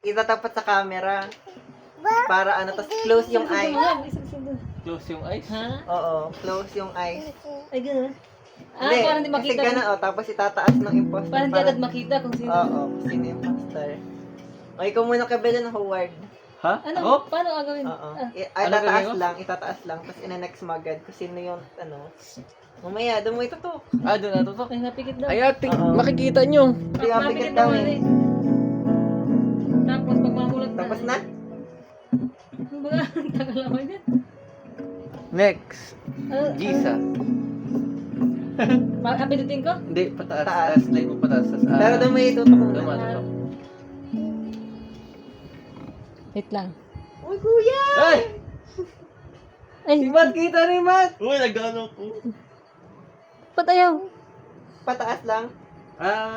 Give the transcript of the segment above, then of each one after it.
itatapat sa camera. Para ano, tapos close yung eyes. Close yung eyes. Ha? Oo, close yung eyes. Ay, gano'n. Para hindi makita. Kasi ganun, tapos itataas ng imposter. Para hindi agad makita kung sino. Oo, kung sino yung imposter. O, ikaw muna kabila ng Howard. Ha? Ano? Ako? Paano gagawin? Oo. Ano gagawin ko? Itataas lang, tapos ina-next mo agad kung sino yung, ano. Mamaya, doon mo itutok. Doon natutok. Ay, napikit daw. Ay, ate, Oo. makikita nyo. Hindi ka Napikit pikit daw. daw eh. Tapos, pag mamulat na. Tapos na? Baga, tagal ako yan. Next. Ano? Gisa. Pindutin ko? Hindi, pataas. Taas. Slide mo pataas. Pero doon mo itutok Doon muna. matutok. Wait lang. Uy, kuya! Ay! Ay, Si Matt, kita ni Matt! Uy, nag-ano ko. ba't ayaw? Pataas lang.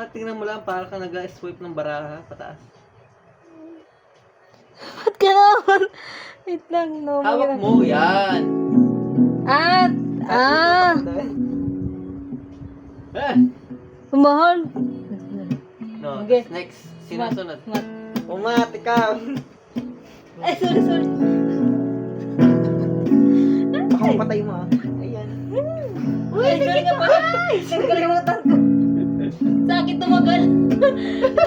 Tingnan mo lang, para ka nag-swipe ng baraha. Pataas. Ba't gano'n? Wait lang, no. Hawak mo, yan! Mahal. No, Okay. next. Sino sunod? Mat. Umat, ikaw. Ay, sorry. Baka mapatay mo ah. Ayan. Ay, sorry nga pala. Nagkalimutan ko. Sakit tumagal.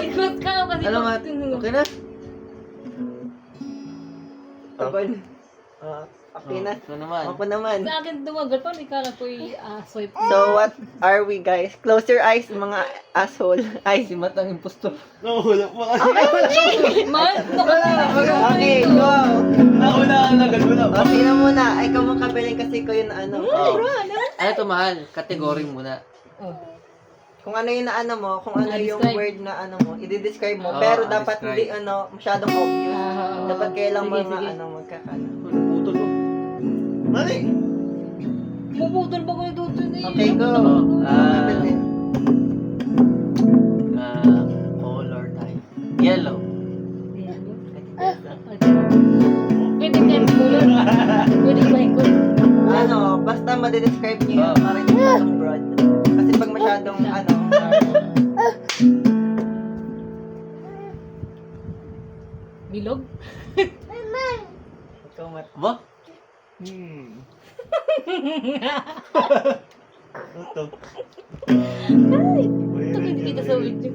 Ikot ka kasi. Ano, Matt? Okay na? Tagon. Okay na. Ito naman. Ako naman. Sa akin tumagal pa, ikala ko swipe. So, what are we, guys? Close your eyes, mga asshole. Ay, Si Matt ang impostor. Nawala pa kasi. Man, okay, go! Nawala ka na, ganun na. O, sino muna? Ay, ikaw makabiling kasi ko yung ano. Oh. Ano ito, mahal? Category muna. Kung ano yung naano mo, kung ano yung Describe. word na ano mo, i-describe mo. Oo, Pero dapat describe. hindi ano, masyadong obvious. Dapat kailang Sige, mga sige. ano, magkakano. Putol mo. Mali. Puputol pa ko yung tutol na yun. Okay, go. Makabiling. Color type. Yellow. Pwede ka yung color. Pwede ba yung color? Ano, basta madidescribe niyo yun para hindi masyadong broad. Kasi pag masyadong ano, Bilog? ikaw mat. Ba? Ito. Ito pwede kita sa video.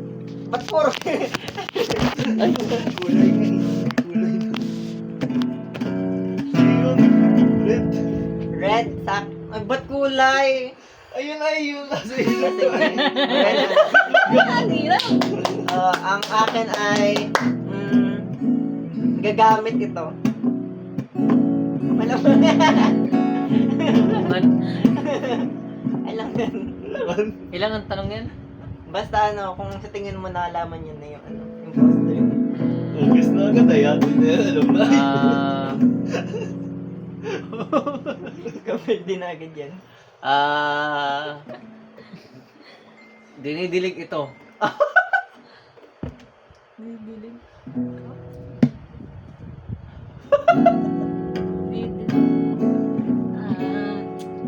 Ba't puro? Kulay nga eh. Kulay na. Red. Red, sak. Ay, ba't kulay? Ayun. Kasi Kasi, red. Ang hirap. Ang akin ay, gagamit ito. Alam mo Alam mo Ilang ang tanong yan? Basta ano, kung sa tingin mo nalaman yun na yung ano, yung poster. August na agad. Ayan. Alam na. Kapag din agad yan. Dinidilig ito. Didilig.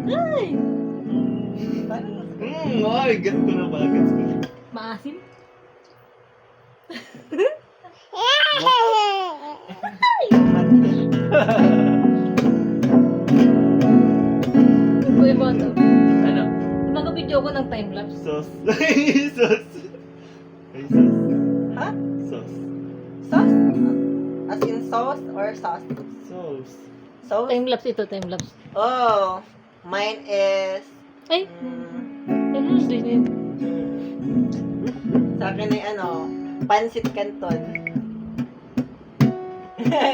Ay! Ay, get ko na ba? Gets ko na. Maasim? Kuya Boto, Ano? mag-video ko ng time-lapse. Sauce. Sauce. Ay, sauce. Ha? Sauce. Sauce? As in sauce or sauce? Sauce. Sauce? Time-lapse ito, time-lapse. Oh, mine is, Ay! mm, Ano din yun? sa akin ay ano, pansit canton.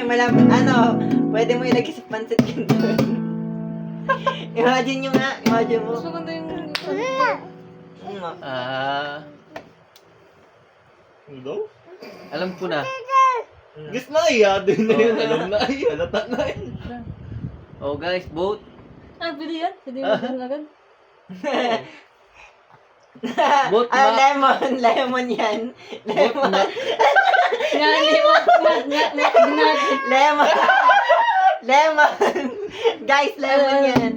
Malapit, ano, pwede mo ilagay sa pansit canton. Imagine nyo nga, imagine mo. Mas maganda yung... Ano daw? Alam ko na. Guess na iya. Din na yun. Alam na iya. Halata na iya. Oh guys, vote. Pwede yan? Pwede mo agad? Vote Ah, na. lemon yan. Vote na. Lemon. Lemon. Guys, lemon yan.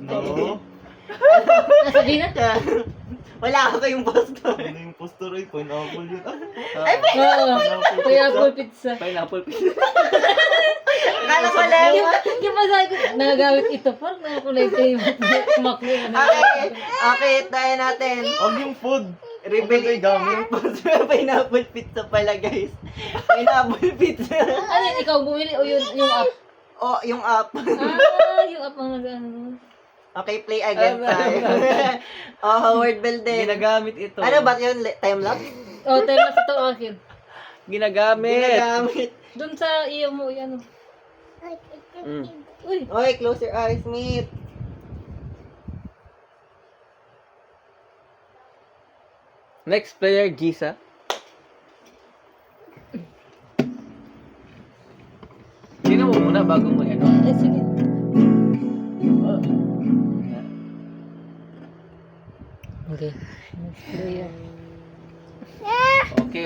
No. Nasabihin na? Wala ako yung boss ko. Ano yung Impostor ay pineapple yun. Oo. Pineapple pizza. Pineapple pizza. Akala ko lemon. Yung pa sabi ko, nagagamit ito. Parang nakakulay kayo. Kumakli. Okay, tayo natin. Huwag yung food. Reveal Ay, gamit. Pineapple pizza pala, guys. Pineapple pizza. Ano yun, ikaw bumili o yung app? Oh, yung app. Yung app ang nag-ano. Okay, play again tayo. Howard Bell din. Ginagamit ito. Ano ba yun? Time-lapse? O, tayo na sa ito akin. Ginagamit. Ginagamit. Doon sa iyo mo, yan. Mm. Uy, Oy, close your eyes, Meet. Next player, Gisa. Sino mo muna bago mo ano? sige. Okay. Next player.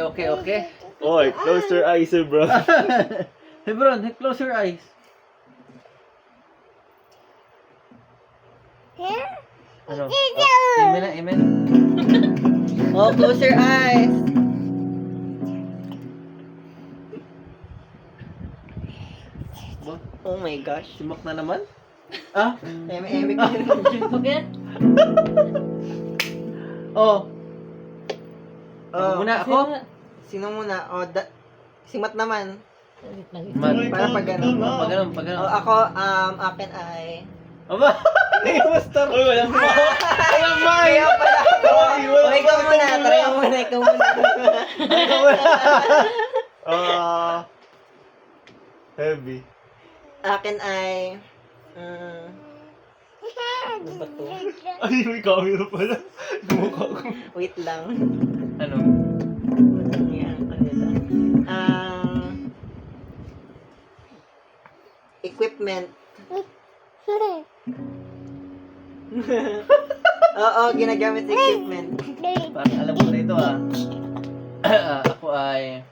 Okay. Oy, close your eyes, bro. Hebron, close your eyes. Ano? Oh, amen. Oh, close your eyes. Oh my gosh. Simak na naman? Ah? Eme ko. Okay? Oh. Oh, Muna ako? sino muna? Oh, si Matt naman. Man. Para pag ganun. Pag ganun. Oh, ako, akin ay... Aba! Impostor! Uy, walang walang Kaya pala ako. Oy, wala Oh, ikaw pa, muna. ikaw Try mo muna. Ikaw muna. Heavy. Akin ay... ano ba to? Ay, may camera pala. Mukha ko. Wait lang. Ano? Yan, kanila. Equipment. Oo, ginagamit sa equipment. Parang alam ko na ito ah. Ako ay...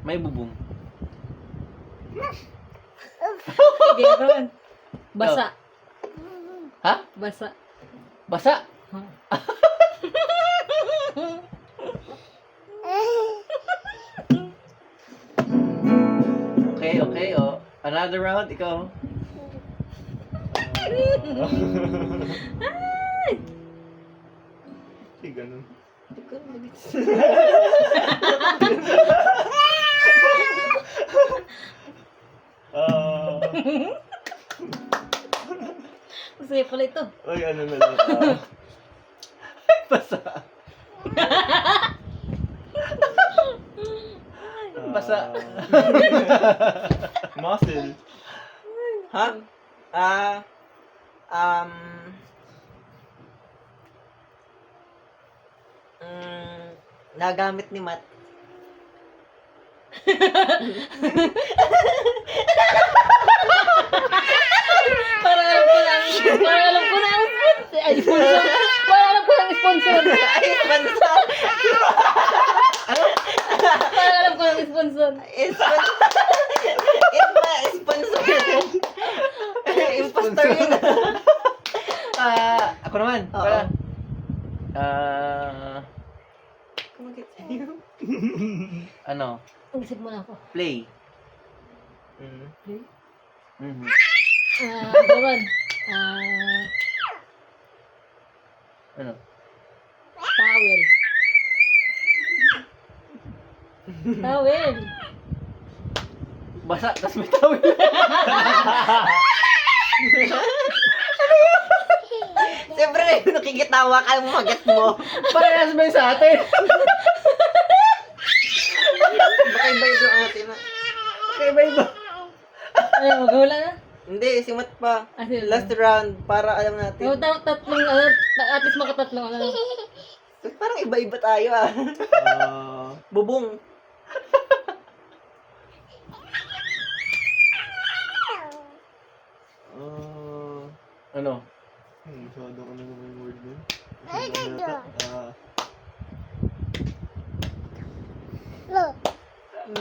may bubong. Sige, Ron. Basa. Ha? Basa. Basa? Okay. Oh. Another round, ikaw. Ay, ganun. Masaya pala ito. Ay, ano na lang. Basa. Basa. Muscle. Ha? Nagamit ni Matt. Parang alam ko na ang sponsor. Ay, sponsor. Parang alam ko na ang sponsor. Ay, sponsor! Parang alam ko na ang sponsor. Sponsor! Impostor yun. Ako naman. Oo. Wala. Ano? Isip mo na ako. Play. Play? Mhm. Ron. Ano? Towel. Towel. Basa, tas may tawil. Siyempre, nakikitawa ka ang magat mo. Parehas ba yun sa atin? Baka iba yung atin na. Iba. Ay, magawala na. Hindi, si Matt pa. Sino? Last round, para alam natin. Yung tatlong, at least makatatlong, Parang iba-iba tayo ah. Bubong. Ano? Masyado ko na naman yung word nun.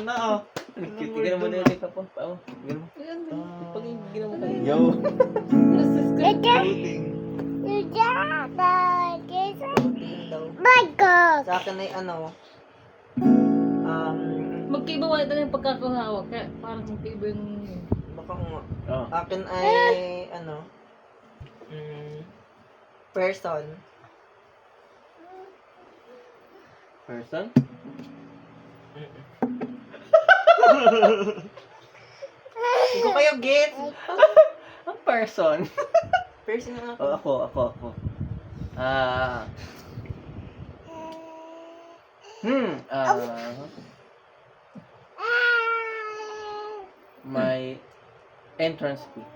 Na Cute, tignan mo na yung lipa po. Pao. Tignan mo. Pag ginawa mo kayo. Yo. Ano sa script? Floating. Protein daw. Sa akin ay ano, Magkaiba wala talaga yung pagkakahawak. Kaya parang magkaiba yung... baka nga. Oh. Akin ay, ano, person. Person? Hindi ko kayo get. Ang person? Person na Oh, ako. ako. Ah... my entrance fee.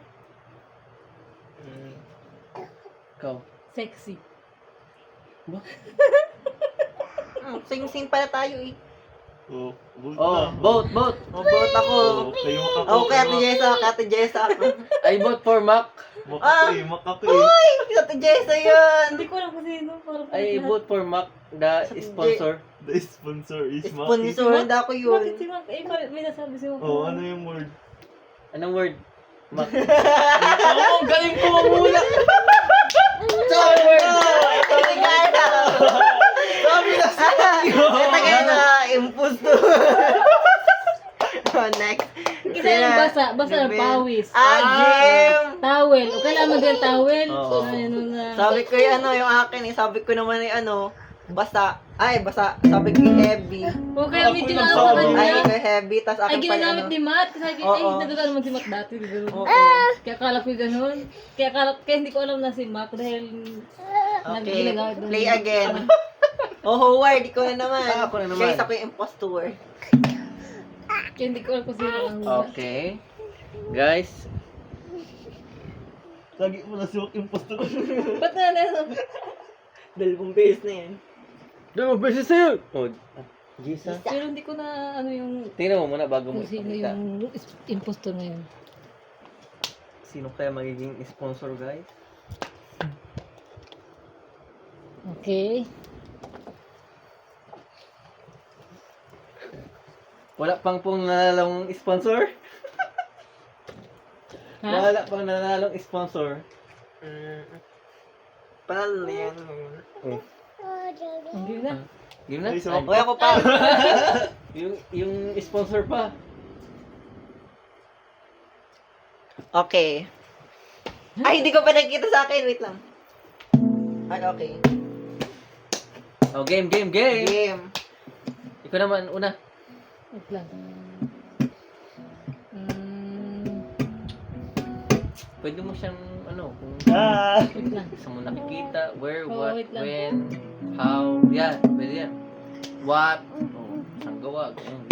Ikaw. Sexy. Sing-sing pala tayo eh. Oh, vote Oh, na. vote. Mabuot ako. Oh, kayo makako. Ako kay Ate Jessa ako. I vote for Mac. Makako. Uy! Si Ate Jessa yun! Hindi ko alam kung sino. Parang I vote for Mac, the sponsor. The sponsor is Maki. Sponsor, hindi ako Bakit yun. si Mac? Eh, may nasabi si Mac. Oh, ano yung word? Anong word? Mac. Oh, galing ko mamula. Sorry, word! Ito na! Sabi na sa Ito na! Impostor! Next. Kasi yung basa ng pawis. Jim! Towel. O kailangan din towel. Oo. Ano na. Sabi ko yung yung akin eh. Sabi ko naman basa. Basa. Sabi ko yung heavy. O kaya Ako medyo yung na ako nagsabi. kanya. Ay, ko heavy. Tapos Ay, akin pa ginagamit ni Matt. Kasi ay, Oo. nagagawa naman si Matt dati. di ba? Oo. Kaya akala ko yung ganun. Kaya hindi ko alam na si Mac dahil Okay, ginagamit doon. play again. Oh, Howard, ikaw na naman. Ako na naman. Guys, ako yung impostor. Kaya hindi ko alam kung sino ang Okay. Guys, Lagi mo na si Maki impostor. Ba't na? Dalawang beses na yan. dalawa beses sa'yo. Oh, Jesus. Pero hindi ko na ano yung Tingnan mo muna bago mo kung sino ipakita. yung impostor na yun. Sino kaya magiging sponsor, guys? Okay. Wala pang nanalong sponsor? Ha? Wala pang nanalong sponsor. Panalo na yan. Oh. Hindi na. Game na? Ay, so- Ay, Okay, ako pa. yung sponsor pa. Okay. Ay, hindi ko pa nakikita sa akin. Wait lang. Ay, okay. Oh, game. Game. Ikaw naman, una. Wait lang. Pwede mo siyang, kung Wait lang. gusto mo nakikita, where, Oh, what, wait lang. when, how, yan, pwede yan. What, saan gawa, ganyan.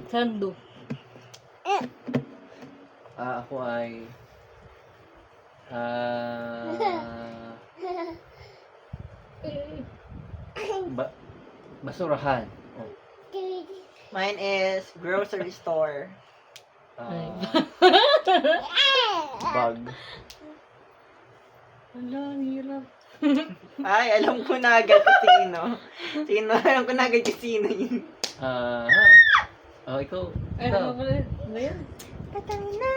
Sando. Ako ay, basurahan. Oh. Mine is grocery store. Bag. Wala, ang hirap. Ay, alam ko na agad kung sino. Alam ko na agad kung sino yun. Ikaw. Ay, ano pala yun? Ano yun? Katangin na.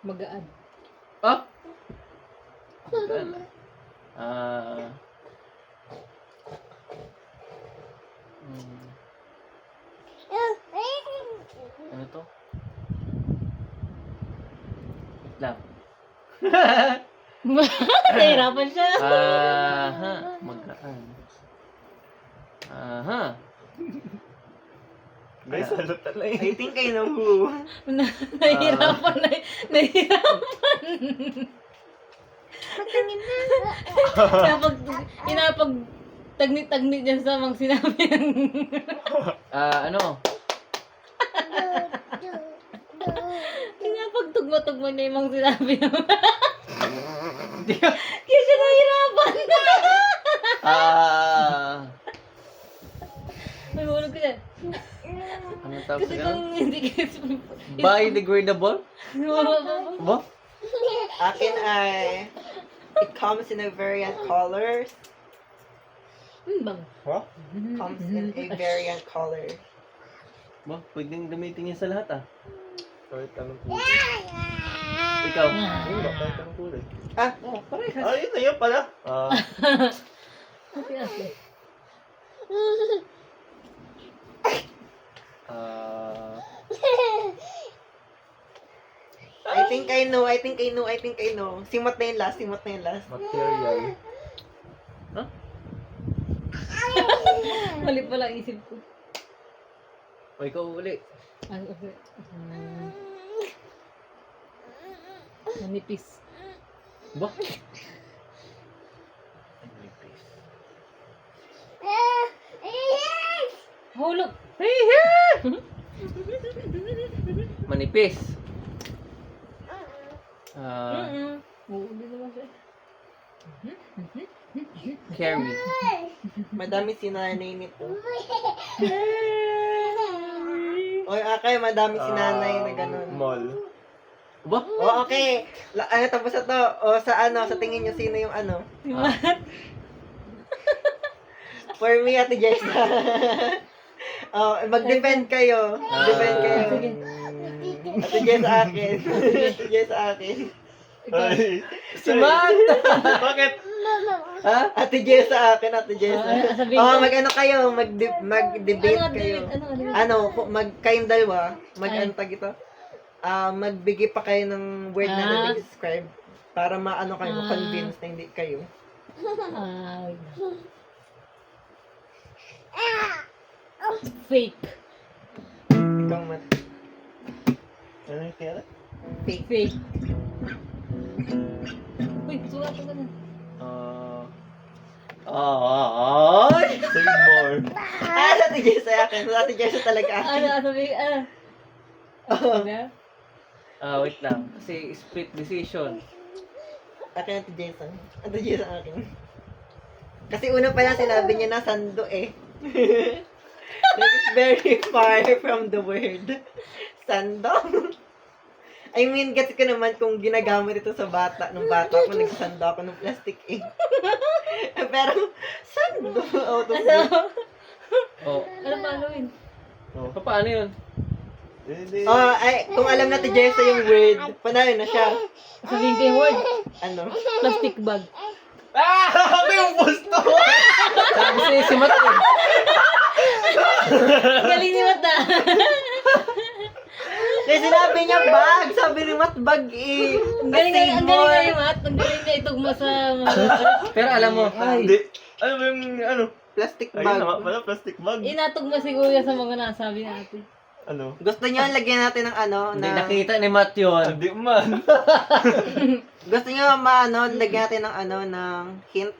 Magaan. Ah! Ano to? Wait lang. Nahirapan siya. Magaan. Guys, halot talaga. I think I know who. Nahirapan. Katangin na. Inapag tagnit-tagnit dyan sa mga sinabi ng... Pinapagtugma-tugma niya yung mga sinabi ng... Kaya siya nahirapan. May hulog ko dyan. Ano tawag Kasi sa kung ganun? hindi kayo... Biodegradable? Ba? Akin ay, it comes in a variant colors. Bang. Huh? Comes in a variant color. Ba? Pwedeng gamitin niya sa lahat Kahit anong kulay. Ikaw. Ayun ba? Kahit anong kulay. Oh, parehas. Ah, yun na yun pala. Ate, ate. I think I know. Simot na yung last. Material. Mali pala ang isip ko. O, ikaw uli. Ano, okay. Manipis. Ba? Hulog. Manipis. Oo, di naman siya. Carry. Madami sinanay nito. Oy, okay, madami sinanay na ganun. Mall. Ba? Oh, okay. Tapos na to. O, sa tingin nyo, sino yung ano? For me, Ate Jessa. Oh, mag-defend kayo. Defend kayo. Sige. Ate Jessa akin. Ate Jessa akin. Ay. Si Matt! Bakit? Ha? Ate Jessa akin, Ate Jessa. Sabihin Oh, ko. mag-ano kayo, mag-debate kayo. Kayong dalawa, mag-antag ito. Magbigay pa kayo ng word na describe para maano kayo, convince na hindi kayo. Fake. Ikaw, Matt. Ano yung kaya? Fake. Uy, sulat ko na. Ay! Say more. Ate Jessa akin. Ate Jessa talaga akin. Sabi, Wait lang. Kasi split decision. Akin, Ate Jessa. Ate Jessa akin. Kasi una pa lang sinabi niya na sando eh. That is very far from the word. Sando. I mean, gets ko naman kung ginagamit ito sa bata. Nung bata ko, nagsasando ako ng plastic eh. Pero, sando. Out of the... Oh. Ano pa gawin? Paano yun? Hindi. Oh, ay, kung alam na Ate Jessa yung word, panalo na siya. Sabihin ko yung word. Ano? Plastic bag. Ano yung gusto? Sabi si Matt eh. Galing ni Mata. Kasi sinabi niya bag. Sabi ni Matt bag eh. Ang galing nga yung Mat. Ang galing niya itugma sa Pero alam mo, Hindi. Ano ba yung ano? Plastic Ayun bag. na pala, plastic bag. inatugma si Kuya sa mga nasabi natin. Ano? Gusto niyo lagyan natin ng ano? hindi Na, nakita ni Matt yun. Hindi man. gusto niyo lagyan natin ng ano, ng hint?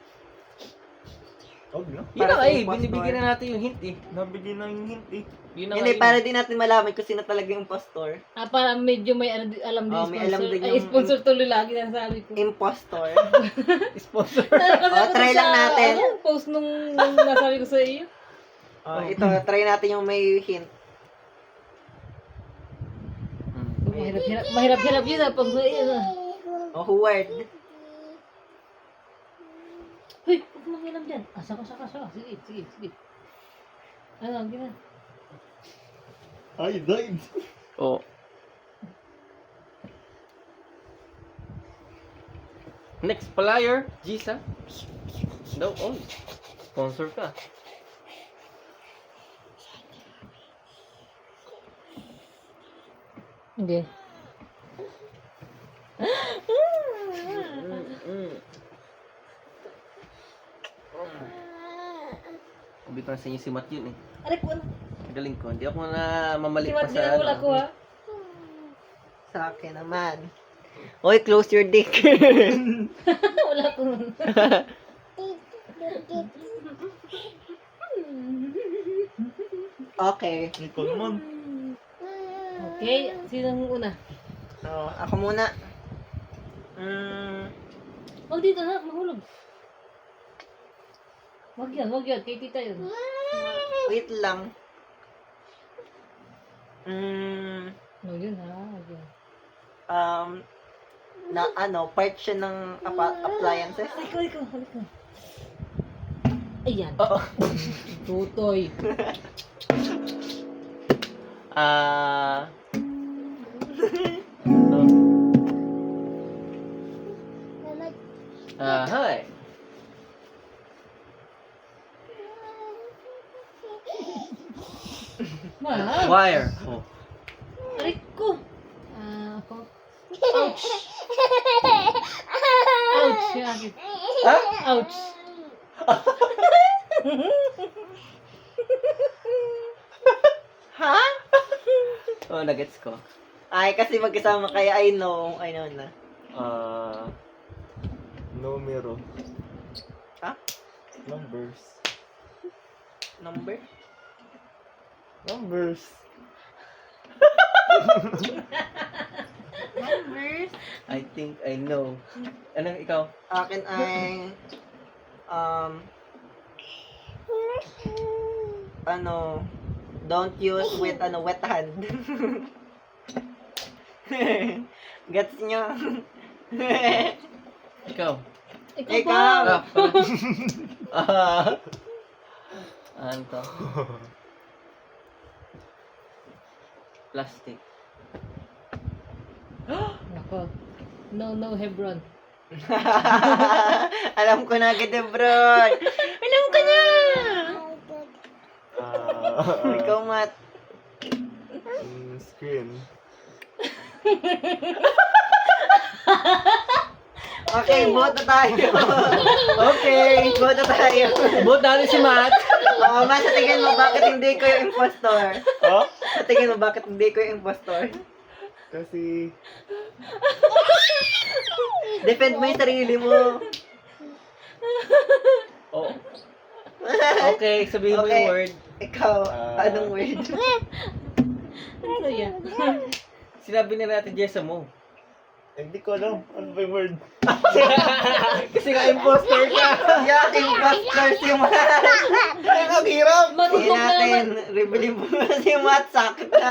Huwag na. Yun na Para sa eh, impostor. binibigyan na natin yung hint eh. Nabigyan na yung hint eh. Yun na Hindi, nga para yun. di natin malaman kung sino talaga yung impostor. Para medyo may alam din Oh, may alam din Ay, yung- sponsor tuloy lagi na sabi ko. Impostor. Sponsor. try lang natin. Post nung nasabi ko sa iyo. Oh, ito, try natin yung may hint. Mahirap yun pag Oh, who word? Hoy, huwag mo alam dyan. Saka. Sige. Ano, gina. Ay, died. Oh. Next player, Gisa. No, oh. Sponsor ka. Hindi. Sabi ko na sa inyo si Matt yun eh. Aray ko, ano? Galing ko. Hindi ako na mamalik Si pa Mat, sa ginawala ko ha. Sa akin naman. Oy, close your dick. Wala ko. Okay. Nicole Mon. Okay, sino ang una? Oh, ako muna. Huwag dito na, mahulog. Huwag yan. Kay tita yun. Wait lang. Huwag yun ha, huwag yun. Part siya ng appliances. Ikaw. Ayan. Oo. Tutoy. No. Hi. Mahal. Wire. Oh. Aray ko. Ako. Ouch. Ouch. Yakit. Ha? Ouch. Ha? Oh, nagets ko. Ay, kasi magkasama kayo. I know na. Numero. Ha? Numbers. Number? Numbers. Numbers? I think I know. Anong ikaw? Akin ay... don't use with wet hand. Gets nyo? Ikaw. Ikaw Ikaw. ba? Ah. Ano to? Plastic. Nako. No, Hebron. Alam ko na agad, Bron. Alam ko na! Ikaw, Matt. Screen. Okay, vote na tayo. Okay, vote na tayo. Both natin si Matt. Oo, Matt, sa tingin mo, bakit hindi ko yung impostor? Ha? Sa tingin mo, bakit hindi ko yung impostor? Kasi... Defend mo yung sarili mo. Oh. Okay, sabihin mo Okay. yung word. Ikaw, anong word? Ano yan? Sinabi na natin Jessa mo. Hindi ko alam. Ano ba yung word? Kasi nga imposter ka. Yeah, impostor si Matt. Ay, ang hirap! Sige Marunong na natin, naman. revealin mo si Matt, sakit na.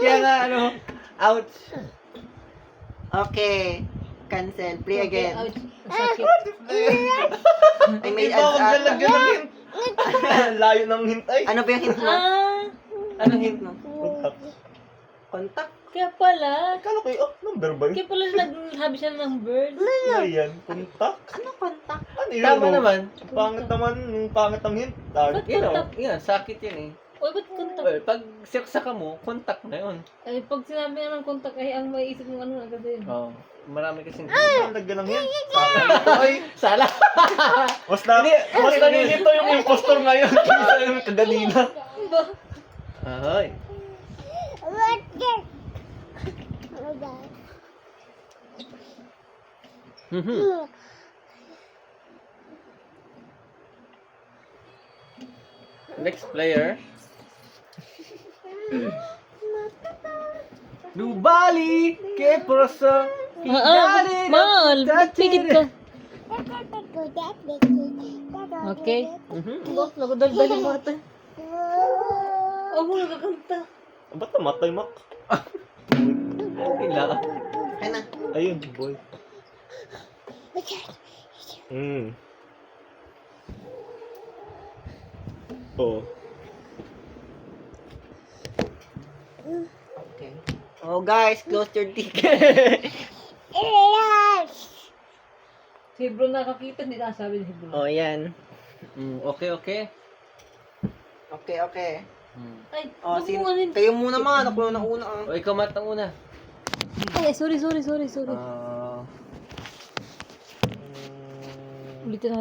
Kaya nga ano, ouch. Okay, cancel. Play Okay, again. ouch. Sakit. I made Iba akong ads galagyan ng hint. Layo ng hint ay. Ano ba yung hint mo? Anong hint mo? Contact. Contact? Kaya pala. Akala ko yung number ba yun? Kaya pala naghabi siya ng birds. Ano yan? Contact? Ano contact? Ano yun? Tama oh? naman. Pangit naman. Yung pangit ng hint. Tag. Ba't Yun o, contact? yun, sakit yun eh. Uy, ba't contact? Well, pag saka mo, contact na yun. Ay, pag sinabi naman contact, ay ang maiisip mo ano agad yun. Oh, marami kasing... Ang lagyan ng hint. Ay, Sala! mas naninito yung impostor ngayon kaysa yung kaganina. Ba? Ahoy. Mhm. Next player. Nubali ke prosa. Mal, pigit ka. Okay. Ba, nagadaldali mo ito. Ako nagkakanta. Ba't namatay, Mac? Ila. Ay na. Ayun, boy. Oh. Okay. Oh guys, close your ticket. Si Hebron nakakita, hindi nasabi ni Hebron. Oh, yan. Okay, okay. Okay, okay. Ay, Oh, ano rin? kayo muna man. Ako na una. O, ikaw Matt ang una. Ay, sorry. Ah, Ulitin natin.